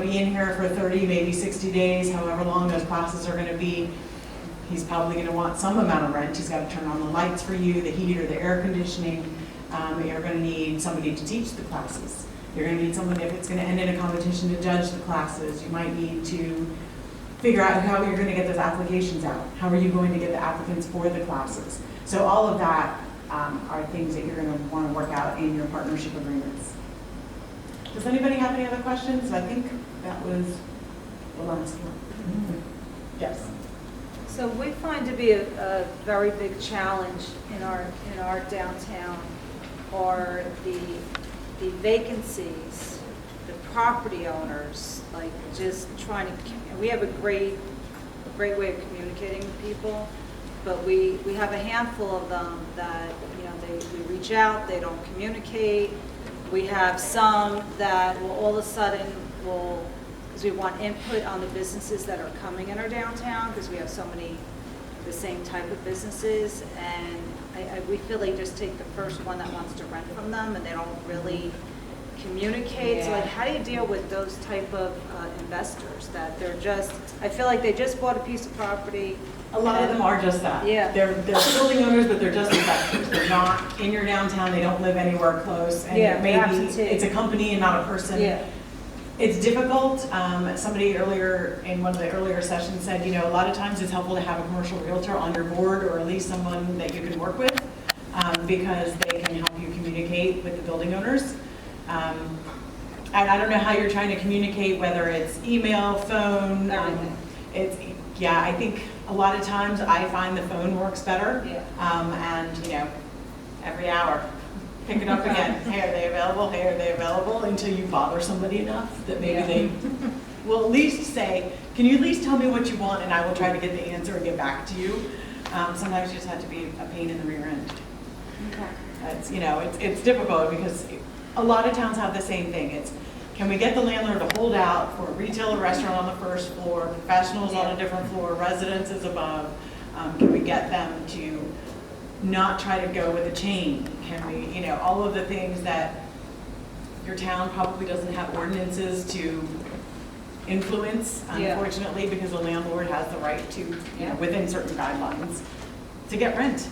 be in here for 30, maybe 60 days, however long those classes are going to be. He's probably going to want some amount of rent. He's got to turn on the lights for you, the heat or the air conditioning. You're going to need somebody to teach the classes. You're going to need someone, if it's going to end in a competition, to judge the classes. You might need to figure out how you're going to get those applications out. How are you going to get the applicants for the classes? So all of that are things that you're going to want to work out in your partnership agreements. Does anybody have any other questions? I think that was the last one. Yes. So we find to be a very big challenge in our downtown are the vacancies, the property owners, like just trying to, we have a great way of communicating with people, but we have a handful of them that, we reach out, they don't communicate. We have some that will all of a sudden because we want input on the businesses that are coming in our downtown, because we have so many the same type of businesses, and we feel they just take the first one that wants to rent from them, and they don't really communicate. So like, how do you deal with those type of investors that they're just, I feel like they just bought a piece of property. A lot of them are just that. Yeah. They're building owners, but they're just investors. They're not in your downtown. They don't live anywhere close. And maybe it's a company and not a person. Yeah. It's difficult. Somebody earlier in one of the earlier sessions said, a lot of times it's helpful to have a commercial realtor on your board, or at least someone that you can work with, because they can help you communicate with the building owners. And I don't know how you're trying to communicate, whether it's email, phone. I think a lot of times I find the phone works better. Yeah. And every hour, pick it up again. Hey, are they available? Hey, are they available? Until you bother somebody enough that maybe they will at least say, can you at least tell me what you want, and I will try to get the answer and get back to you. Sometimes you just have to be a pain in the rear end. Okay. It's difficult because a lot of towns have the same thing. It's, can we get the landlord to hold out for a retail or restaurant on the first floor, professionals on a different floor, residences above? Can we get them to not try to go with a chain? Can we, all of the things that your town probably doesn't have ordinances to influence, unfortunately, because the landlord has the right to, within certain guidelines, to get rent.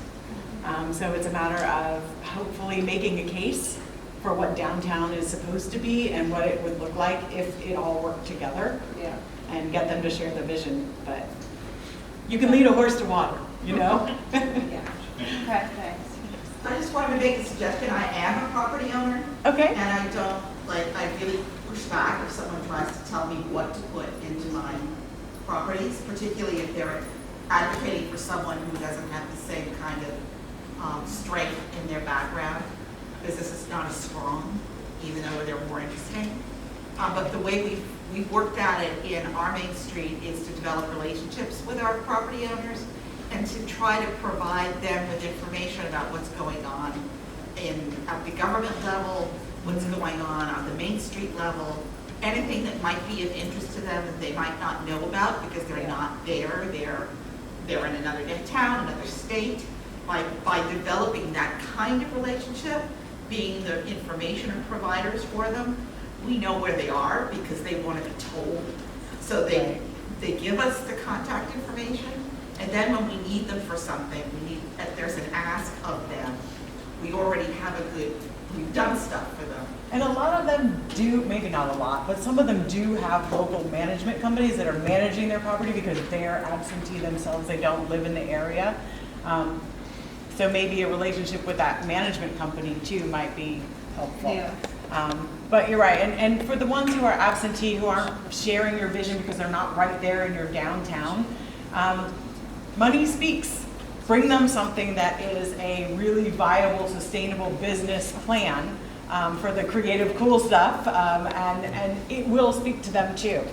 So it's a matter of hopefully making a case for what downtown is supposed to be and what it would look like if it all worked together, and get them to share the vision. But you can lead a horse to water, Okay, thanks. I just wanted to make a suggestion. I am a property owner. Okay. And I really push back if someone tries to tell me what to put into my properties, particularly if they're advocating for someone who doesn't have the same kind of strength in their background. Business is not as strong, even though they're more interesting. But the way we've worked at it in our main street is to develop relationships with our property owners and to try to provide them with information about what's going on at the government level, what's going on the Main Street level, anything that might be of interest to them that they might not know about because they're not there. They're in another town, another state. By developing that kind of relationship, being the information providers for them, we know where they are because they want to be told. So they give us the contact information, and then when we need them for something, if there's an ask of them, we already have we've done stuff for them. And a lot of them do, maybe not a lot, but some of them do have local management companies that are managing their property because they're absentee themselves, they don't live in the area. So maybe a relationship with that management company too might be helpful. Yeah. But you're right, and for the ones who are absentee, who aren't sharing your vision because they're not right there in your downtown, money speaks. Bring them something that is a really viable, sustainable business plan for the creative, cool stuff, and it will speak to them too.